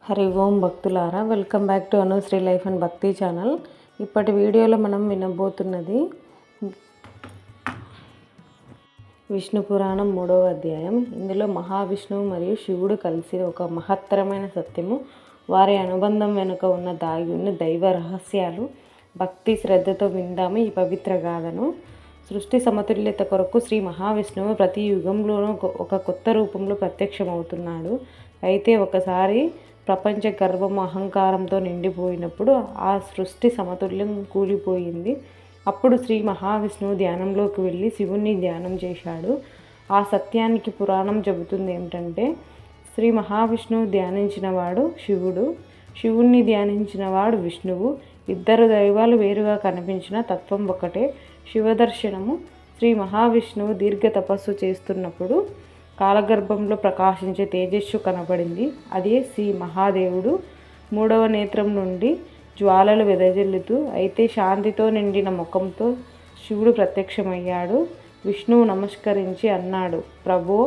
హరి ఓం భక్తులారా, welcome back to Anusri life and భక్తి channel. ఇప్పటి వీడియోలో మనం వినబోతున్నది విష్ణు పురాణం 3వ అధ్యాయం. ఇందులో మహావిష్ణువు మరియు శివుడు కలిసి ఒక మహత్తరమైన సత్యము, వారి అనుబంధం వెనుక ఉన్న దాగి ఉన్న దైవ రహస్యాలు భక్తి శ్రద్ధతో విందాము ఈ పవిత్ర గాథను. సృష్టి సమతుల్యత కొరకు శ్రీ మహావిష్ణువు ప్రతి యుగంలోనూ ఒక కొత్త రూపంలో ప్రత్యక్షమవుతున్నాడు. అయితే ఒకసారి ప్రపంచ గర్వం అహంకారంతో నిండిపోయినప్పుడు ఆ సృష్టి సమతుల్యం కూలిపోయింది. అప్పుడు శ్రీ మహావిష్ణువు ధ్యానంలోకి వెళ్ళి శివుణ్ణి ధ్యానం చేశాడు. ఆ సత్యానికి పురాణం చెబుతుంది ఏమిటంటే, శ్రీ మహావిష్ణువు ధ్యానించినవాడు శివుడు, శివుణ్ణి ధ్యానించినవాడు విష్ణువు. ఇద్దరు దైవాలు వేరుగా కనిపించిన తత్వం ఒకటే. శివదర్శనము. శ్రీ మహావిష్ణువు దీర్ఘ తపస్సు చేస్తున్నప్పుడు కాలగర్భంలో ప్రకాశించే తేజస్సు కనబడింది. అదే శ్రీ మహాదేవుడు. 3వ నేత్రం నుండి జ్వాలలు వెదజల్లుతూ అయితే శాంతితో నిండిన ముఖంతో శివుడు ప్రత్యక్షమయ్యాడు. విష్ణువు నమస్కరించి అన్నాడు, ప్రభో,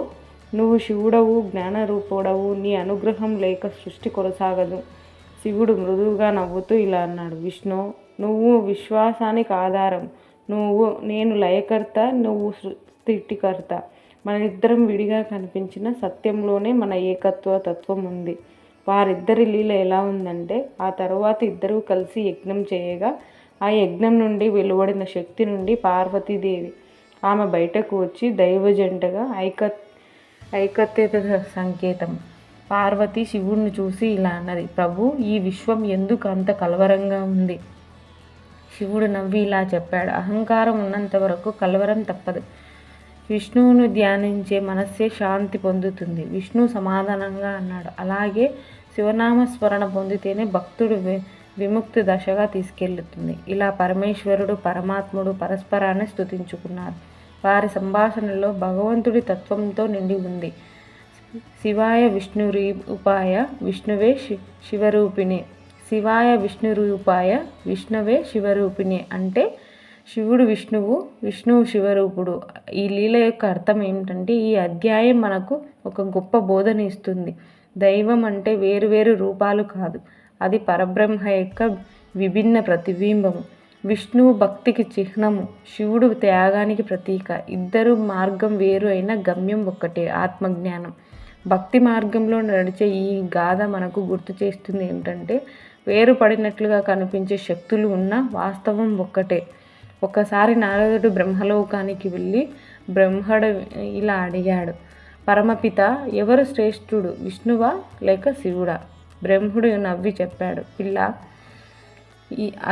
నువ్వు శివుడవు, జ్ఞానరూపుడవు, నీ అనుగ్రహం లేక సృష్టి కొనసాగదు. శివుడు మృదువుగా నవ్వుతూ ఇలా అన్నాడు, విష్ణు, నువ్వు విశ్వాసానికి ఆధారం. నేను లయకర్త, నువ్వు సృష్టికర్త. మన ఇద్దరం విడిగా కనిపించిన సత్యంలోనే మన ఏకత్వ తత్వం ఉంది. వారిద్దరి లీల ఎలా ఉందంటే, ఆ తరువాత ఇద్దరూ కలిసి యజ్ఞం చేయగా ఆ యజ్ఞం నుండి వెలువడిన శక్తి నుండి పార్వతీదేవి ఆమె బయటకు వచ్చి దైవ జంటగా ఐకత్యత సంకేతం. పార్వతి శివుణ్ణి చూసి ఇలా అన్నది, ప్రభు, ఈ విశ్వం ఎందుకు అంత కలవరంగా ఉంది? శివుడు నవ్వి ఇలా చెప్పాడు, అహంకారం ఉన్నంత వరకు కలవరం తప్పదు. విష్ణువును ధ్యానించే మనస్సే శాంతి పొందుతుంది. విష్ణువు సమాధానంగా అన్నాడు, అలాగే శివనామస్మరణ పొందితేనే భక్తుడు విముక్తి దశగా తీసుకెళ్తుంది. ఇలా పరమేశ్వరుడు పరమాత్ముడు పరస్పరాన్ని స్తుతించుకున్నారు. వారి సంభాషణలో భగవంతుడి తత్వంతో నిండి ఉంది. శివాయ విష్ణురూపాయ విష్ణువే శివరూపిణి. శివాయ విష్ణురూపాయ విష్ణువే శివరూపిణి అంటే శివుడు విష్ణువు, విష్ణువు శివరూపుడు. ఈ లీల యొక్క అర్థం ఏమిటంటే, ఈ అధ్యాయం మనకు ఒక గొప్ప బోధన ఇస్తుంది. దైవం అంటే వేరువేరు రూపాలు కాదు, అది పరబ్రహ్మ యొక్క విభిన్న ప్రతిబింబము. విష్ణువు భక్తికి చిహ్నము, శివుడు త్యాగానికి ప్రతీక. ఇద్దరు మార్గం వేరు అయిన గమ్యం ఒక్కటే, ఆత్మజ్ఞానం. భక్తి మార్గంలో నడిచే ఈ గాథ మనకు గుర్తు చేస్తుంది ఏమిటంటే, వేరుపడినట్లుగా కనిపించే శక్తులు ఉన్న వాస్తవం ఒక్కటే. ఒకసారి నారదుడు బ్రహ్మలోకానికి వెళ్ళి బ్రహ్మడు ఇలా అడిగాడు, పరమపిత ఎవరు శ్రేష్ఠుడు, విష్ణువా లేక శివుడా? బ్రహ్ముడు నవ్వి చెప్పాడు, పిల్ల,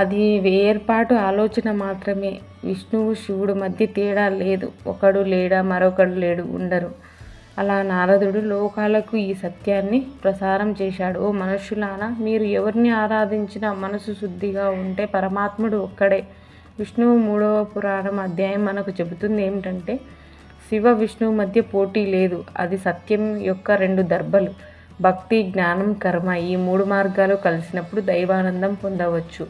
అది ఏర్పాటు ఆలోచన మాత్రమే. విష్ణువు శివుడు మధ్య తేడా లేదు. ఒకడు లేడా మరొకడు లేడు, ఉండరు. అలా నారదుడు లోకాలకు ఈ సత్యాన్ని ప్రసారం చేశాడు. ఓ మనుషులారా, మీరు ఎవరిని ఆరాధించినా మనసు శుద్ధిగా ఉంటే పరమాత్ముడు ఒక్కడే. విష్ణువు 3వ పురాణం అధ్యాయం మనకు చెబుతుంది ఏమిటంటే, శివ విష్ణువు మధ్య పోటీ లేదు. అది సత్యం యొక్క 2 దర్భలు. భక్తి, జ్ఞానం, కర్మ, ఈ 3 మార్గాలు కలిసినప్పుడు దైవానందం పొందవచ్చు.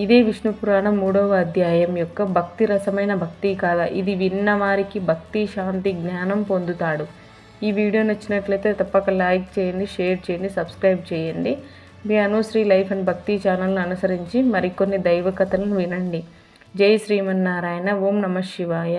ఇదే విష్ణు పురాణం 3వ అధ్యాయం యొక్క భక్తి రసమైన భక్తి కథ. ఇది విన్న వారికి భక్తి, శాంతి, జ్ఞానం పొందుతాడు. ఈ వీడియో నచ్చినట్లయితే తప్పక లైక్ చేయండి, షేర్ చేయండి, సబ్స్క్రైబ్ చేయండి. మీ అనుశ్రీ లైఫ్ అండ్ భక్తి ఛానల్ను అనుసరించి మరికొన్ని దైవ కథలను వినండి. జై శ్రీమన్నారాయణ. ఓం నమః శివాయ.